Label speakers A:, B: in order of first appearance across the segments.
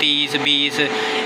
A: 30 20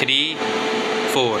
A: 3 4،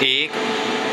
A: 1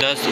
A: 10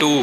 A: 2،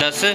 A: 10،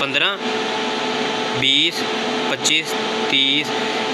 A: 15 20 25 30،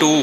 A: 2،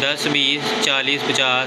A: 10 20 40 50،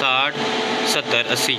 A: 60 70 80،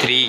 A: 3،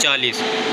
A: 40،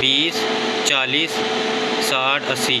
A: 20 40 60 80،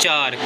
A: 4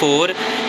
A: 4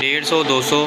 A: 150 200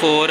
A: 4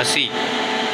A: 80،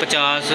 A: 50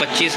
A: 25